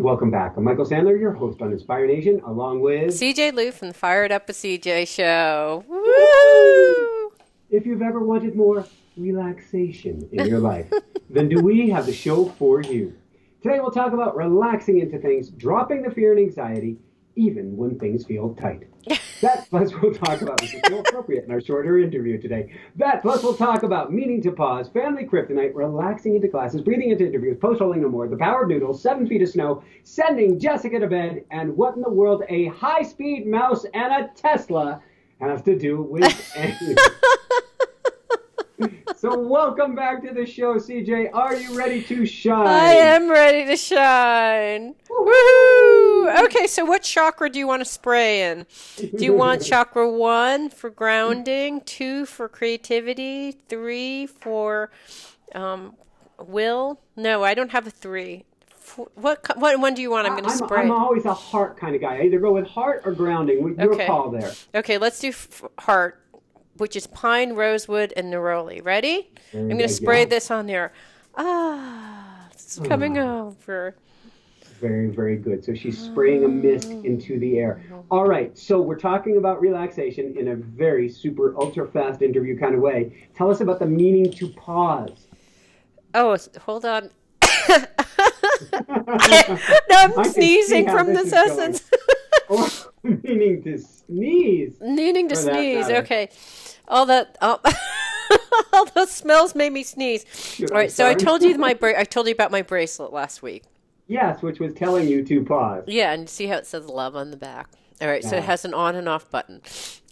welcome back. I'm Michael Sandler, your host on Inspire Nation, along with CJ Lou from the Fired Up with CJ show. Woo! Woo! If you've ever wanted more relaxation in your life, then do we have the show for you. Today we'll talk about relaxing into things, dropping the fear and anxiety, even when things feel tight. That plus we'll talk about, which is so appropriate in our shorter interview today. That plus we'll talk about meaning to pause, family kryptonite, relaxing into classes, breathing into interviews, post-holding no more, the power of noodles, 7 feet of snow, sending Jessica to bed, and what in the world a high-speed mouse and a Tesla have to do with anything. So welcome back to the show, CJ. Are you ready to shine? I am ready to shine. Woohoo! Okay, so what chakra do you want to spray in? Do you want chakra 1 for grounding, 2 for creativity, 3 for will? No, I don't have a 3. What one do you want? I'm going to spray. I'm always a heart kind of guy. I either go with heart or grounding. Your call there. Okay, let's do heart, which is pine, rosewood, and neroli. Ready? I'm going to spray this on there. It's coming over. Very, very good. So she's spraying a mist into the air. All right, so we're talking about relaxation in a very super ultra fast interview kind of way. Tell us about the meaning to pause. Oh, hold on. No, I'm sneezing from this essence. Or meaning to sneeze. Needing to sneeze. Okay. All those smells made me sneeze. All right, so I told you about my bracelet last week. Yes, which was telling you to pause. Yeah, and see how it says love on the back. All right, so it has an on and off button.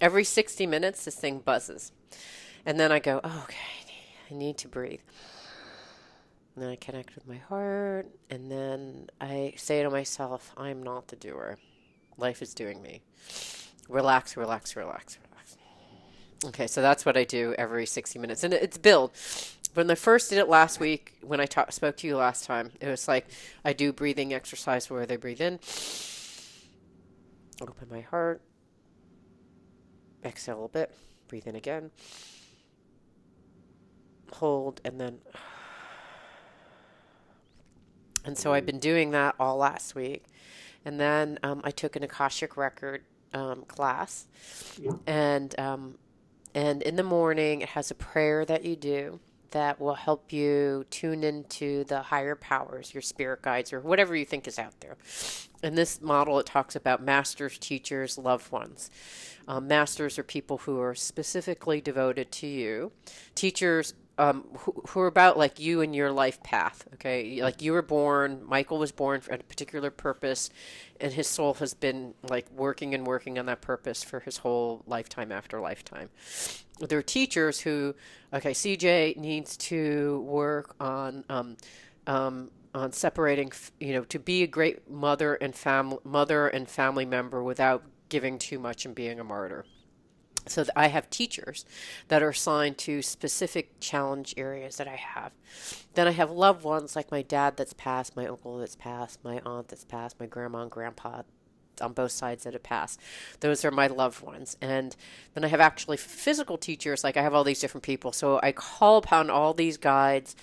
Every 60 minutes, this thing buzzes. And then I go, okay, I need to breathe. And then I connect with my heart, and then I say to myself, I'm not the doer. Life is doing me. Relax, relax, relax, relax. Okay, so that's what I do every 60 minutes. And it's build. When I first did it last week, when I spoke to you last time, it was like I do breathing exercise where they breathe in, open my heart, exhale a bit, breathe in again, hold, and then... And so I've been doing that all last week. And then I took an Akashic record class. Yeah. And in the morning, it has a prayer that you do that will help you tune into the higher powers, your spirit guides, or whatever you think is out there. In this model, it talks about masters, teachers, loved ones. Masters are people who are specifically devoted to you. Teachers who are about like you and your life path, okay? Like you were born, Michael was born for a particular purpose, and his soul has been like working and working on that purpose for his whole lifetime after lifetime. There are teachers who, okay, CJ needs to work on separating, to be a great mother and family member without giving too much and being a martyr. So I have teachers that are assigned to specific challenge areas that I have. Then I have loved ones like my dad that's passed, my uncle that's passed, my aunt that's passed, my grandma and grandpa on both sides that have passed. Those are my loved ones. And then I have actually physical teachers, like I have all these different people. So I call upon all these guides.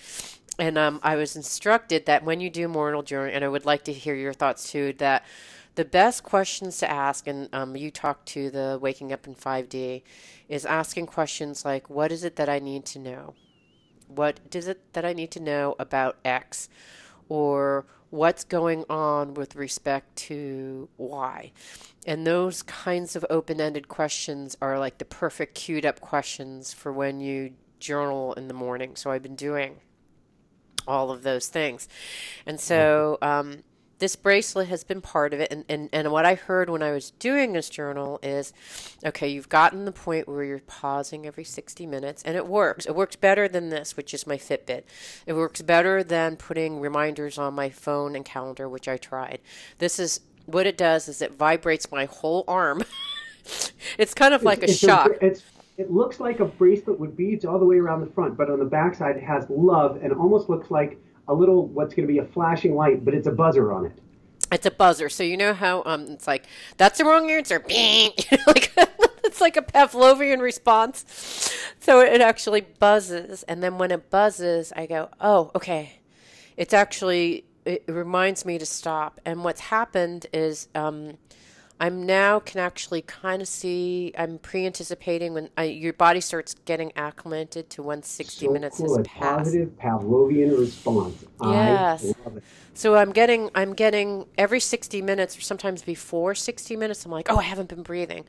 And I was instructed that when you do mortal journey, and I would like to hear your thoughts too, that the best questions to ask, and you talked to the Waking Up in 5D, is asking questions like, what is it that I need to know? What is it that I need to know about X? Or what's going on with respect to Y? And those kinds of open-ended questions are like the perfect queued up questions for when you journal in the morning. So I've been doing all of those things. And so this bracelet has been part of it. And what I heard when I was doing this journal is, okay, you've gotten the point where you're pausing every 60 minutes, and it works. It works better than this, which is my Fitbit. It works better than putting reminders on my phone and calendar, which I tried. This is, what it does is it vibrates my whole arm. It's kind of like a shock. It looks like a bracelet with beads all the way around the front, but on the backside it has love and almost looks like a little, what's going to be a flashing light, but it's a buzzer on it. It's a buzzer. So you know how it's like, that's the wrong answer. Bing! Like, it's like a Pavlovian response. So it actually buzzes. And then when it buzzes, I go, oh, okay. It's actually it reminds me to stop. And what's happened is I'm now can actually kind of see, I'm pre-anticipating when your body starts getting acclimated to when 60 So minutes cool. has A passed. positive Pavlovian response. I Yes. love it. So I'm getting every 60 minutes or sometimes before 60 minutes, I'm like, oh, I haven't been breathing.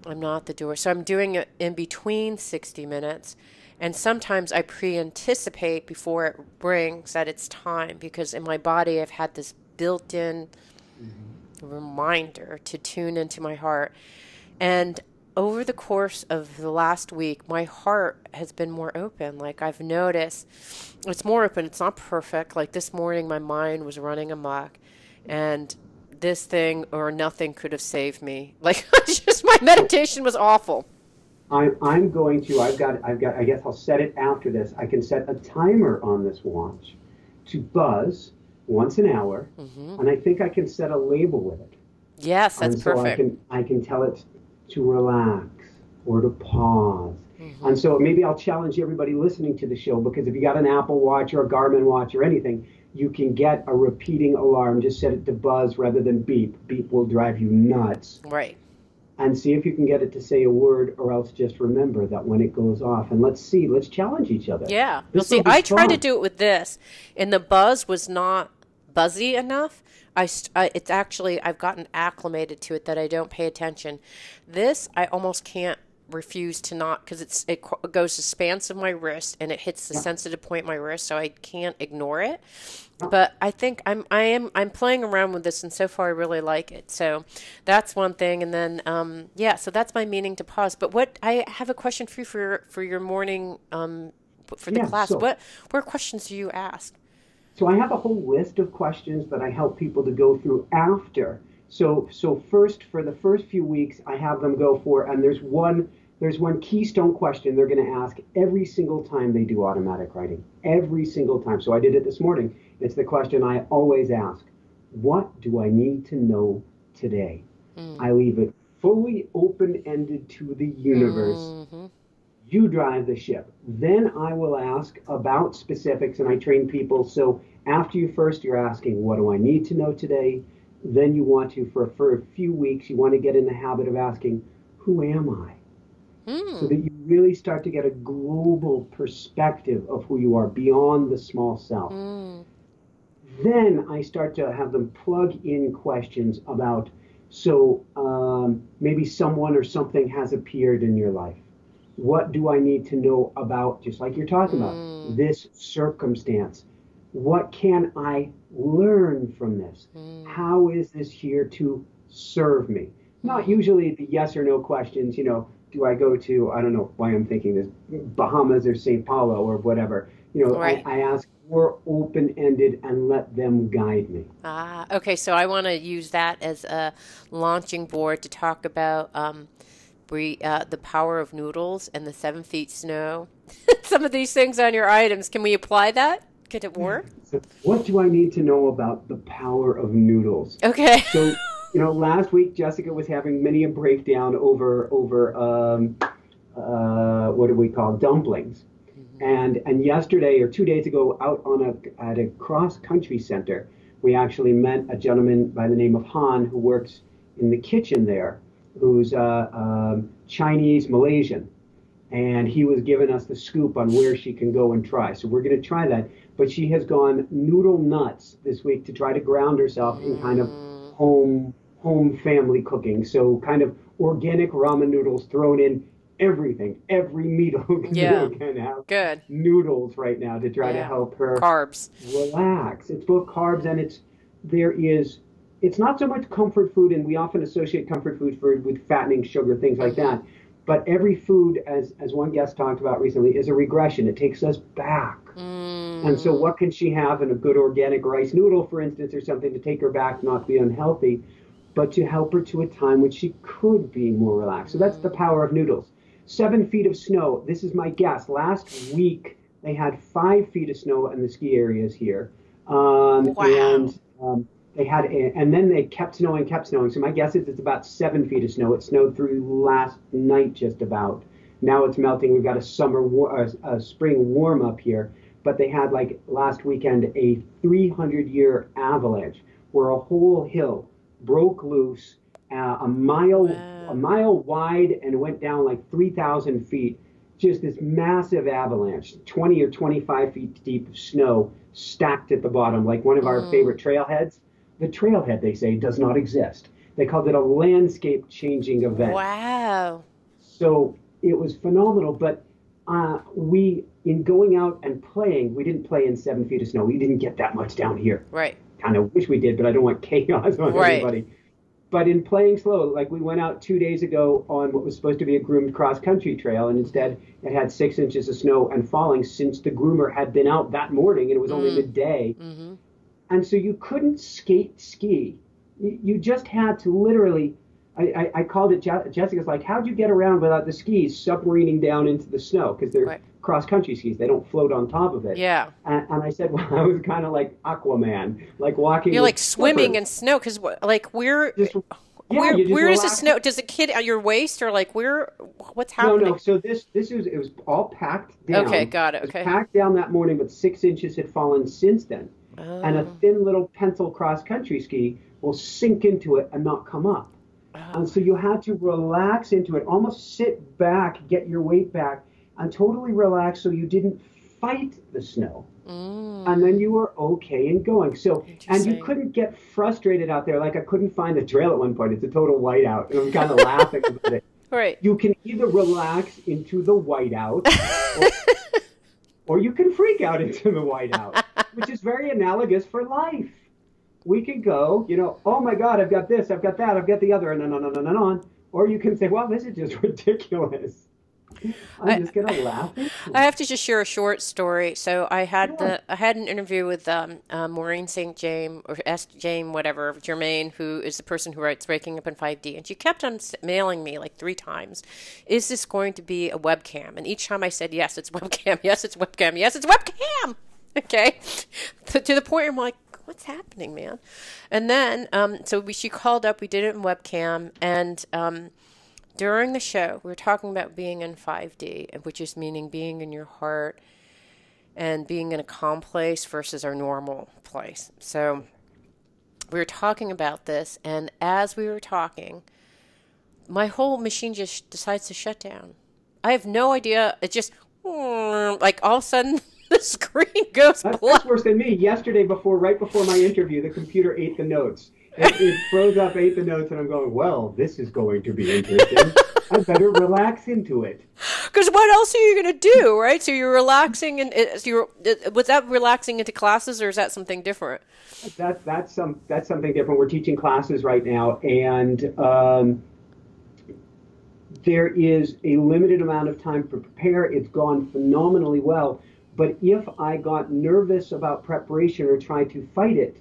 I'm not at the door. So I'm doing it in between 60 minutes. And sometimes I pre anticipate before it rings that it's time because in my body I've had this built in Mhm. reminder to tune into my heart. And over the course of the last week, my heart has been more open. Like I've noticed it's more open. It's not perfect. Like this morning, my mind was running amok. And this thing or nothing could have saved me. Like just my So meditation was awful. I'm going to, I guess I'll set it after this. I can set a timer on this watch to buzz once an hour, Hmm. and I think I can set a label with it. Yes, that's And so perfect. I can tell it to relax or to pause. And Hmm. so maybe I'll challenge everybody listening to the show because if you got an Apple Watch or a Garmin watch or anything, you can get a repeating alarm. Just set it to buzz rather than beep. Beep will drive you nuts. Right. And see if you can get it to say a word or else just remember that when it goes off. And let's challenge each other. Yeah. Well, This see, will be I tried to fun. do it with this, and the buzz was not buzzy enough. It's actually, I've gotten acclimated to it that I don't pay attention. This, I almost can't refuse to not, because it goes to spans of my wrist and it hits the Yeah, sensitive point in my wrist, so I can't ignore it. yeah, But I think I'm playing around with this, and so far I really like it. So that's one thing, and then yeah, so that's my meaning to pause. But what I have a question for you for your morning for the yeah. class. What questions do you ask? So I have a whole list of questions that I help people to go through after. So first, for the first few weeks, I have them go for, and there's one keystone question they're going to ask every single time they do automatic writing. Every single time. So I did it this morning. It's the question I always ask. What do I need to know today? Mm. I leave it fully open-ended to the universe. Mm-hmm. You drive the ship. Then I will ask about specifics and I train people. So after you're asking, what do I need to know today? Then you want to, for a few weeks, you want to get in the habit of asking, who am I? So Mm. that you really start to get a global perspective of who you are beyond the small self. Mm. Then I start to have them plug in questions about, maybe someone or something has appeared in your life. What do I need to know about, just like you're talking about, Mm. this circumstance? What can I learn from this? Mm. How is this here to serve me? Not Mm. usually the yes or no questions, do I go to, I don't know why I'm thinking this, Bahamas or St. Paulo or whatever. Right. I ask more open ended and let them guide me. Ah, okay. So I want to use that as a launching board to talk about the power of noodles and the 7 feet snow. Some of these things on your items. Can we apply that? Could it work? So, what do I need to know about the power of noodles? Okay. So, last week Jessica was having many a breakdown over what do we call dumplings, Hmm. and yesterday or 2 days ago, out at a cross country center, we actually met a gentleman by the name of Han who works in the kitchen there, who's Chinese Malaysian, and he was giving us the scoop on where she can go and try. So we're going to try that. But she has gone noodle nuts this week to try to ground herself in kind of Mm. home home family cooking. So kind of organic ramen noodles thrown in everything. Every meal Yeah. can have Good. noodles right now to try to Yeah. help her Carbs. relax. It's both carbs and there is it's not so much comfort food, and we often associate comfort food with fattening, sugar, things like Hmm. that. But every food, as one guest talked about recently, is a regression. It takes us back. And so, Mm. what can she have in a good organic rice noodle, for instance, or something to take her back, not be unhealthy, but to help her to a time when she could be more relaxed? So that's the Mm. power of noodles. 7 feet of snow. This is my guess. Last week they had 5 feet of snow in the ski areas here, Wow. they had, and then they kept snowing, kept snowing. So my guess is it's about 7 feet of snow. It snowed through last night, just about. Now it's melting. We've got a spring warm up here. but they had like last weekend a 300-year avalanche where a whole hill broke loose a Wow. mile wide and went down like 3,000 feet. Just this massive avalanche, 20 or 25 feet deep of snow stacked at the bottom, like one of our Mm. favorite trailheads. The trailhead, they say, does not exist. They called it a landscape changing event. Wow. So it was phenomenal. But in going out and playing, we didn't play in 7 feet of snow. We didn't get that much down here. Right. Kind of wish we did, but I don't want chaos on Right. everybody. But in playing slow, like we went out 2 days ago on what was supposed to be a groomed cross country trail, and Mm-hmm. instead it had 6 inches of snow and falling since the groomer had been out that morning and it was only Mm. midday. Mm-hmm. And so you couldn't ski. You just had to literally. I called it. Jessica's like, "How'd you get around without the skis submarining down into the snow? Because they're Right. cross country skis; they don't float on top of it." Yeah. And I said, "Well, I was kind of like Aquaman, like walking You're like with swimming in flippers. snow because like where Just yeah, where you just where is the relax." snow? Does it hit at your waist or like where? What's No, no. happening? So this was it was all packed Okay, down. got it. It was Okay. packed down that morning, but 6 inches had fallen since then. And a Oh. thin little pencil cross country ski will sink into it and not come up. And Oh. so you had to relax into it, almost sit back, get your weight back, and totally relax so you didn't fight the snow. And then Mm. you were okay and going. So, and you Interesting. couldn't get frustrated out there. Like I couldn't find the trail at one point. It's a total whiteout. And I'm kind of laughing about it. Right. You can either relax into the whiteout or, or you can freak out into the whiteout, which is very analogous for life. We can go, oh my God, I've got this, I've got that, I've got the other, and on. Or you can say, well, this is just ridiculous. I'm I just going to laugh into I it. have to just share a short story. So Yeah. I had an interview with Maureen St. James or S. James whatever Germain, who is the person who writes Breaking Up in 5D, and she kept on mailing me like 3 times, "Is this going to be a webcam?" And each time I said, "Yes, it's webcam. Yes, it's webcam. Yes, it's webcam." Okay, to the point where I'm like, "What's happening, man?" And then she called up. We did it in webcam, and during the show, we were talking about being in 5D, which is meaning being in your heart and being in a calm place versus our normal place. So we were talking about this, and as we were talking, my whole machine just decides to shut down. I have no idea. It just, like all of a sudden, the screen goes That's black. worse than me. Yesterday, right before my interview, the computer ate the notes. It froze up, ate the notes, and I'm going, well, this is going to be interesting. I better relax into it. Because what else are you going to do, right? So you're relaxing, and was that relaxing into classes, or is that something different? That's something different. We're teaching classes right now, and there is a limited amount of time to prepare. It's gone phenomenally well. But if I got nervous about preparation or tried to fight it,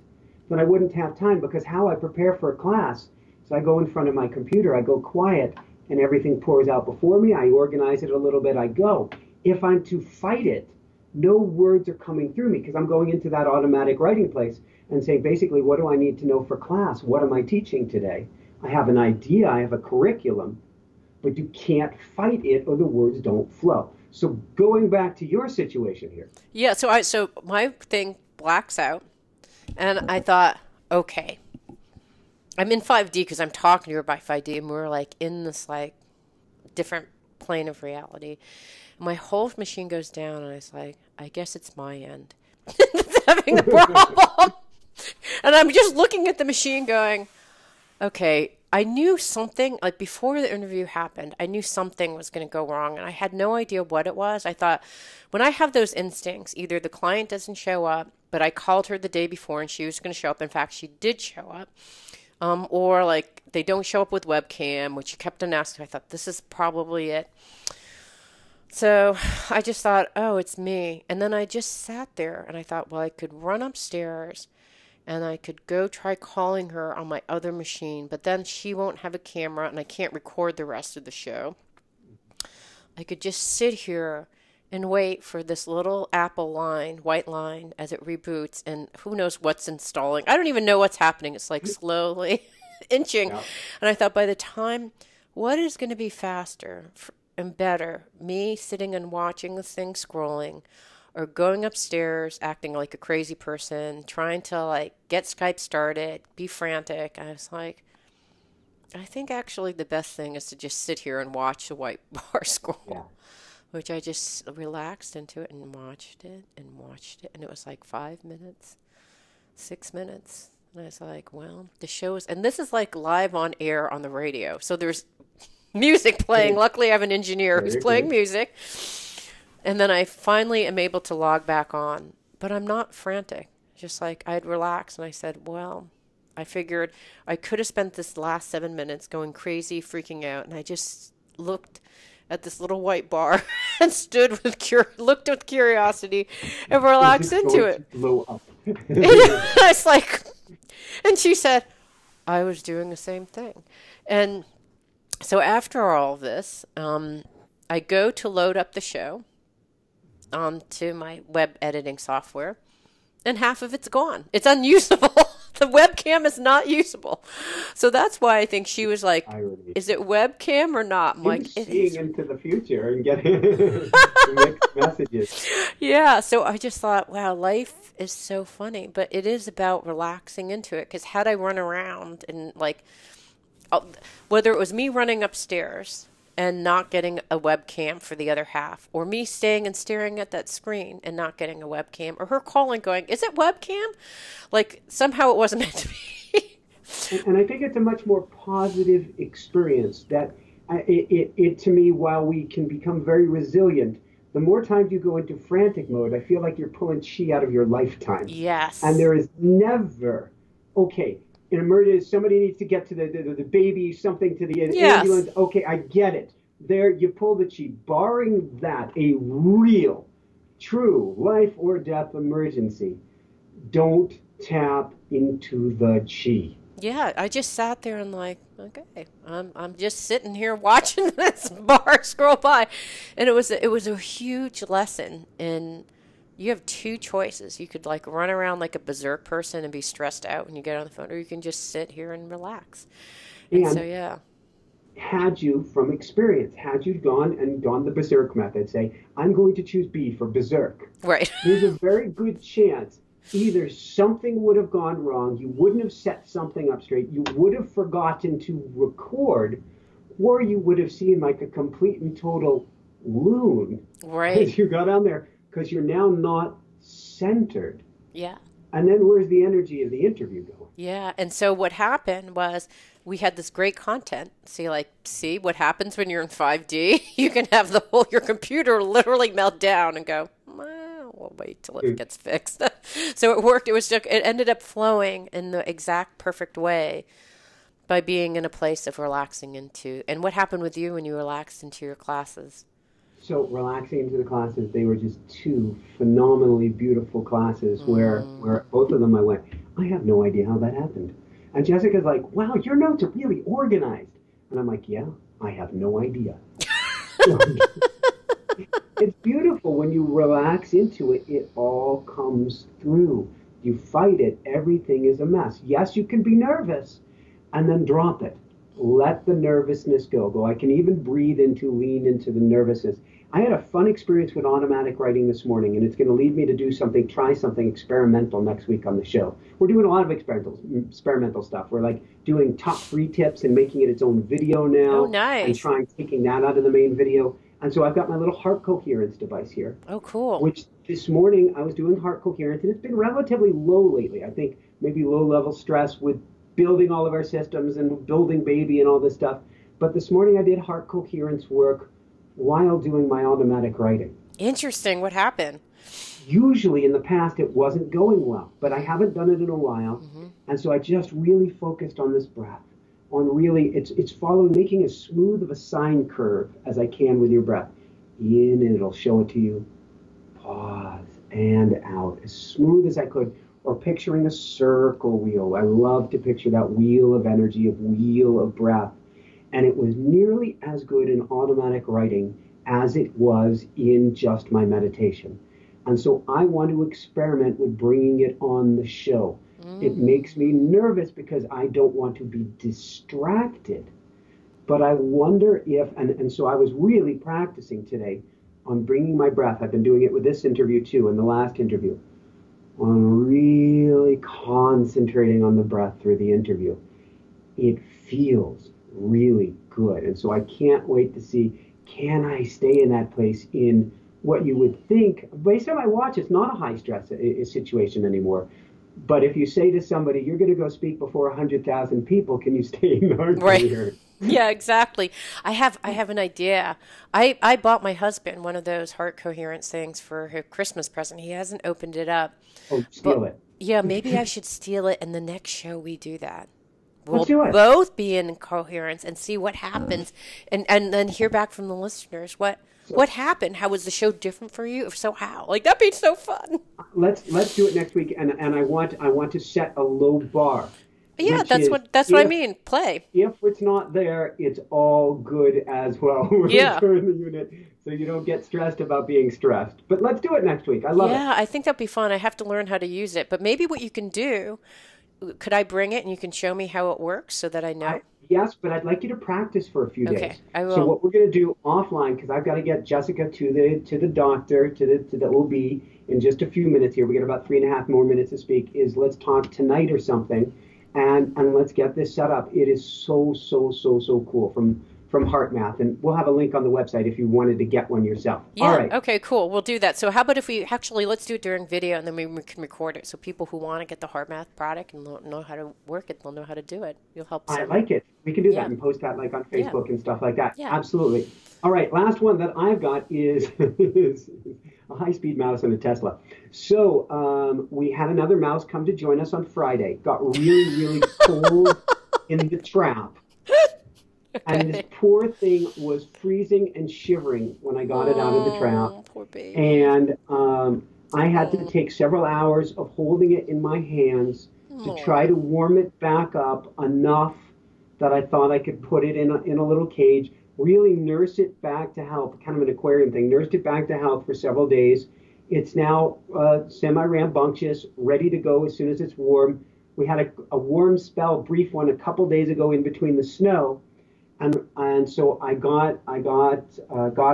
then I wouldn't have time because how I prepare for a class is I go in front of my computer, I go quiet, and everything pours out before me. I organize it a little bit, I go. If I'm to fight it, no words are coming through me because I'm going into that automatic writing place and saying, basically, what do I need to know for class? What am I teaching today? I have an idea, I have a curriculum, but you can't fight it or the words don't flow. So going back to your situation here. Yeah. So my thing blacks out, and I thought, okay, I'm in 5D because I'm talking to her by 5D, and we're like in this like different plane of reality. My whole machine goes down, and I was like, I guess it's my end that's having the problem. And I'm just looking at the machine going, okay, I knew something, like before the interview happened, I knew something was going to go wrong, and I had no idea what it was. I thought, when I have those instincts, either the client doesn't show up, but I called her the day before and she was going to show up. In fact, she did show up. Or like they don't show up with webcam, which she kept on asking. I thought, this is probably it. So I just thought, oh, it's me. And then I just sat there and I thought, well, I could run upstairs and I could go try calling her on my other machine, but then she won't have a camera and I can't record the rest of the show. I could just sit here and wait for this little Apple line, white line, as it reboots, and who knows what's installing. I don't even know what's happening. It's like slowly inching. Yeah. And I thought by the time, what is going to be faster and better? Me sitting and watching this thing scrolling, or going upstairs acting like a crazy person, trying to like get Skype started, be frantic. I was like, I think actually the best thing is to just sit here and watch the white bar Yeah. scroll, which I just relaxed into it and watched it and watched it. And it was like 5 minutes, 6 minutes. And I was like, well, the show is, and this is like live on air on the radio. So there's music playing. Luckily, I have an engineer who's Very playing good. music. And then I finally am able to log back on. But I'm not frantic. Just like I'd relaxed and I said, well, I figured I could have spent this last 7 minutes going crazy, freaking out. And I just looked at this little white bar and stood with looked with curiosity and Is relaxed it into going it. to blow up? It's like, and she said, I was doing the same thing. And so after all this, I go to load up the show onto my web editing software, and half of it's gone. It's unusable. The webcam is not usable. So that's why I think she was like, Irony. is it webcam or not? I'm like, Him it seeing is. into the future and getting mixed messages. Yeah, so I just thought, wow, life is so funny, but it is about relaxing into it. Because had I run around and like, whether it was me running upstairs and not getting a webcam for the other half, or me staying and staring at that screen and not getting a webcam, or her calling going, is it webcam? Like somehow it wasn't meant to be. And I think it's a much more positive experience that it to me, while we can become very resilient, the more times you go into frantic mode, I feel like you're pulling chi out of your lifetime. Yes. And there is never, okay, an emergency, somebody needs to get to the baby, something to the Yes. ambulance. Okay, I get it. There, you pull the chi. Barring that, a real, true life or death emergency, don't tap into the chi. Yeah, I just sat there and like, okay, I'm just sitting here watching this bar scroll by, and it was a huge lesson. And you have two choices: you could like run around like a berserk person and be stressed out when you get on the phone, or you can just sit here and relax. And so And yeah, had you, from experience, had you gone the berserk method, say, I'm going to choose B for berserk, right. there's a very good chance either something would have gone wrong, you wouldn't have set something up straight, you would have forgotten to record, or you would have seen like a complete and total loon Right. as you got on there, because you're now not centered. Yeah. And then where's the energy of the interview going? Yeah. And so what happened was we had this great content. See what happens when you're in 5D? You can have your computer literally melt down and go, well, we'll wait till it gets fixed. So it worked. It ended up flowing in the exact perfect way by being in a place of relaxing into. And what happened with you when you relaxed into your classes? So relaxing into the classes, they were just two phenomenally beautiful classes where both of them I went, I have no idea how that happened. And Jessica's like, wow, your notes are really organized. And I'm like, yeah, I have no idea. It's beautiful when you relax into it, it all comes through. You fight it, everything is a mess. Yes, you can be nervous and then drop it. Let the nervousness go. I can even lean into the nervousness. I had a fun experience with automatic writing this morning, and it's going to lead me to try something experimental next week on the show. We're doing a lot of experimental stuff. We're like doing top 3 tips and making it its own video now. Oh, nice. And taking that out of the main video. And so I've got my little heart coherence device here. Oh, cool. Which this morning I was doing heart coherence, and it's been relatively low lately. I think maybe low-level stress with building all of our systems and building baby and all this stuff. But this morning I did heart coherence work while doing my automatic writing. Interesting. What happened? Usually in the past it wasn't going well, but I haven't done it in a while. And so I just really focused on this breath, on really, it's following, making as smooth of a sine curve as I can with your breath. In, and it'll show it to you. Pause and out, as smooth as I could. Or picturing a circle wheel. I love to picture that wheel of energy, wheel of breath. And it was nearly as good in automatic writing as it was in just my meditation. And so I want to experiment with bringing it on the show. It makes me nervous because I don't want to be distracted. But I wonder if, and so I was really practicing today, on bringing my breath. I've been doing it with this interview too, and the last interview, on really concentrating on the breath through the interview. It feels really good. And so I can't wait to see, can I stay in that place in what you would think, based on my watch, it's not a high stress situation anymore. But if you say to somebody, you're going to go speak before 100,000 people, can you stay in North Right. Yeah, exactly. I have an idea. I bought my husband one of those heart coherence things for his Christmas present. He hasn't opened it up. Oh, But steal it. yeah, maybe I should steal it and the next show we do that. Let's We'll do it. both be in coherence and see what happens and then hear back from the listeners. So What happened? How was the show different for you? If so, how? Like that'd be so fun. let's do it next week. And I want to set a low bar, Yeah, which is that's what I mean. Play. if it's not there, it's all good as well. We'll Yeah. return the unit so you don't get stressed about being stressed. But let's do it next week. I love it. Yeah, I think that'd be fun. I have to learn how to use it. But maybe what you can do, could I bring it and you can show me how it works so that I know? Yes, but I'd like you to practice for a few Okay, days. I So will. what we're going to do offline, because I've got to get Jessica to the doctor, to the OB in just a few minutes here. We got about 3.5 more minutes to speak. Is let's talk tonight or something, and let's get this set up. It is so cool from HeartMath, and we'll have a link on the website if you wanted to get one yourself. All Yeah, right. okay, cool. We'll do that. So how about if we actually let's do it during video and then we can record it so people who want to get the hard math product and know how to work it, they'll know how to do it. You'll help I some. like it. We can do that Yeah. and post that like on Yeah. Facebook and stuff like that. Yeah. Absolutely. All right. Last one that I've got is, is a high-speed mouse and a Tesla. So we had another mouse come to join us on Friday. Got really cold in the trap. And this Okay. poor thing was freezing and shivering when I got it out of the trap. Oh, poor baby. And I had to Oh, take several hours of holding it in my hands to try oh. to warm it back up enough that I thought I could put it in a little cage, really nurse it back to health, kind of an aquarium thing, nursed it back to health for several days. It's now semi-rambunctious, ready to go as soon as it's warm. We had a warm spell, brief one, a couple days ago in between the snow. And so got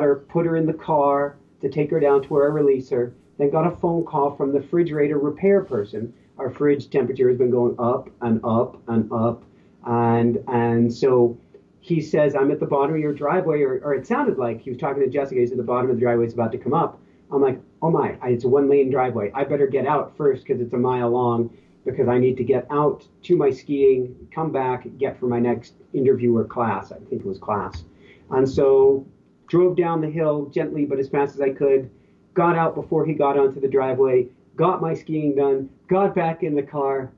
her, put her in the car to take her down to where I release her. Then got a phone call from the refrigerator repair person. Our fridge temperature has been going up and up and up, and so he says, I'm at the bottom of your driveway, or it sounded like he was talking to Jessica. He's at the bottom of the driveway. It's about to come up. I'm like, oh my, it's a one-lane driveway. I better get out first because it's a mile long, because I need to get out to my skiing, come back, get for my next interview or class. I think it was class. And so drove down the hill gently but as fast as I could, got out before he got onto the driveway, got my skiing done, got back in the car.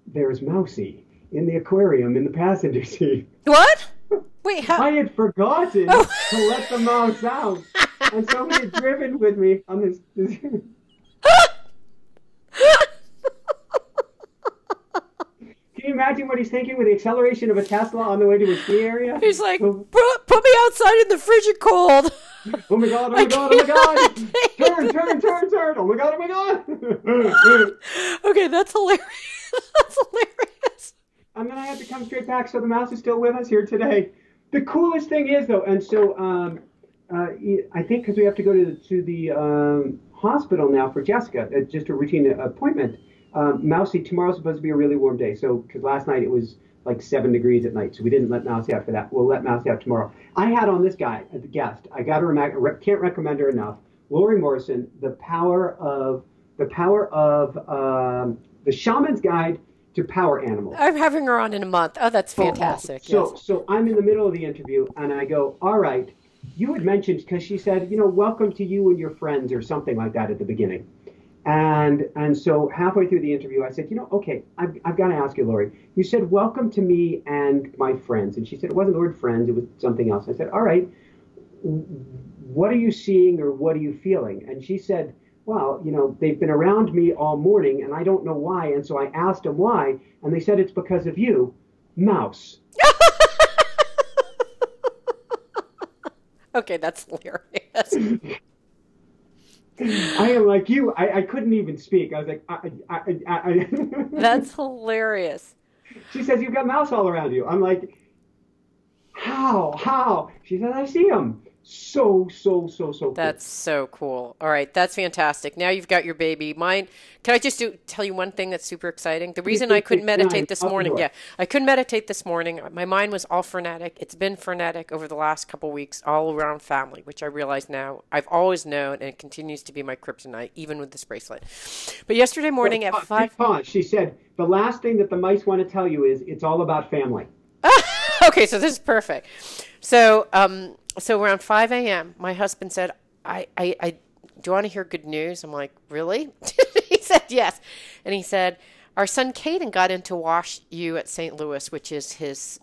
There's Mousey in the aquarium in the passenger seat. What? Wait, how? I had forgotten Oh. to let the mouse out. And so he had driven with me on this Can you imagine what he's thinking with the acceleration of a Tesla on the way to a ski area? He's like, Oh, put me outside in the frigid cold. oh my god, oh I my god, oh my can't god! take Turn, it. turn, turn, turn! Oh my god, oh my god! Okay, that's hilarious. That's hilarious. And then I had to come straight back, so the mouse is still with us here today. The coolest thing is, though, and so I think because we have to go to the hospital now for Jessica, just a routine appointment. Mousy, tomorrow's supposed to be a really warm day, so because last night it was like 7 degrees at night, so we didn't let Mousy out for that. We'll let Mousy out tomorrow. I had on this guy, the guest. I got her, can't recommend her enough. Lori Morrison, the power of the Shaman's Guide to Power Animals. I'm having her on in a month. Oh, that's fantastic. So I'm in the middle of the interview, and I go, all right, you had mentioned, because she said, welcome to you and your friends, or something like that at the beginning. And so halfway through the interview, I said, okay, I've got to ask you, Lori. You said, welcome to me and my friends. And she said, it wasn't the word friends, it was something else. I said, all right, what are you seeing or what are you feeling? And she said, well, they've been around me all morning and I don't know why. And so I asked them why. And they said, it's because of you, mouse. Okay, that's hilarious. I am like you. I couldn't even speak. I was like, I. That's hilarious. She says, you've got mouse all around you. I'm like, How? She said, I see him. So cool. That's so cool. All right, that's fantastic. Now you've got your baby. Mine, can I just tell you one thing that's super exciting? The Please, reason I please, couldn't please. And I'm meditate this out the morning, door. yeah, I couldn't meditate this morning. My mind was all frenetic. It's been frenetic over the last couple weeks, all around family, which I realize now I've always known, and it continues to be my kryptonite, even with this bracelet. But yesterday morning at five. Pause. She said, the last thing that the mice want to tell you is it's all about family. Okay, so this is perfect. So, so around 5 a.m., my husband said, I do you want to hear good news? I'm like, really? He said, yes. And he said, our son Caden got into Wash U at St. Louis, which is his,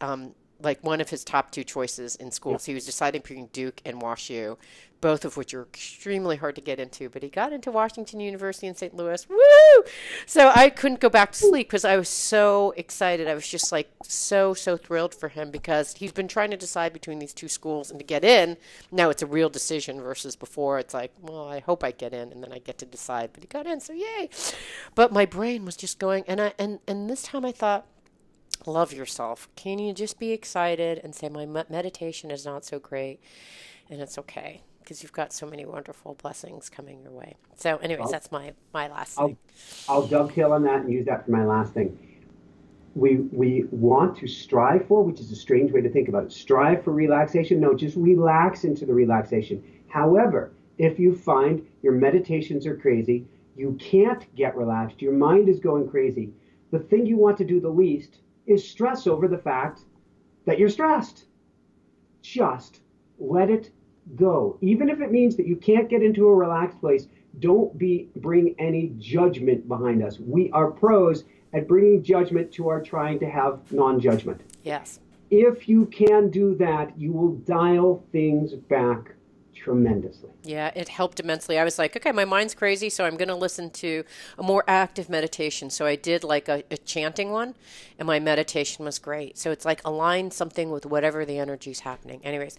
like one of his top two choices in school. So he was deciding between Duke and Wash U, both of which are extremely hard to get into. But he got into Washington University in St. Louis. Woo! So I couldn't go back to sleep because I was so excited. I was just like so thrilled for him because he's been trying to decide between these two schools and to get in. Now it's a real decision versus before it's like, well, I hope I get in and then I get to decide. But he got in, so yay. But my brain was just going, and this time I thought, love yourself. Can you just be excited and say my meditation is not so great and it's okay because you've got so many wonderful blessings coming your way. So anyways, that's my last thing. I'll dovetail on that and use that for my last thing. We want to strive for, which is a strange way to think about it. Strive for relaxation. No, just relax into the relaxation. However, if you find your meditations are crazy, you can't get relaxed, your mind is going crazy, the thing you want to do the least is stress over the fact that you're stressed. Just let it go. Even if it means that you can't get into a relaxed place, don't bring any judgment behind us. We are pros at bringing judgment to our trying to have non-judgment. Yes. If you can do that, you will dial things back tremendously. Yeah, it helped immensely. I was like, okay, my mind's crazy, so I'm going to listen to a more active meditation. So I did like a chanting one, and my meditation was great. So it's like align something with whatever the energy's happening. Anyways,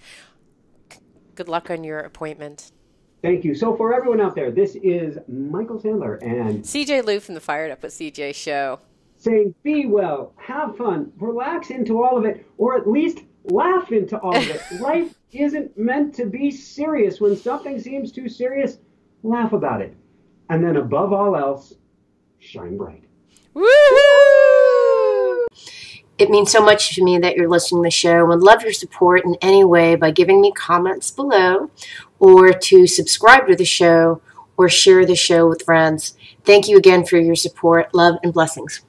good luck on your appointment. Thank you. So for everyone out there, this is Michael Sandler and CJ Lou from the Fired Up with CJ show. Saying be well, have fun, relax into all of it, or at least laugh into all of it. Life isn't meant to be serious. When something seems too serious, laugh about it. And then above all else, shine bright. Woo! It means so much to me that you're listening to the show and would love your support in any way by giving me comments below or to subscribe to the show or share the show with friends. Thank you again for your support. Love and blessings.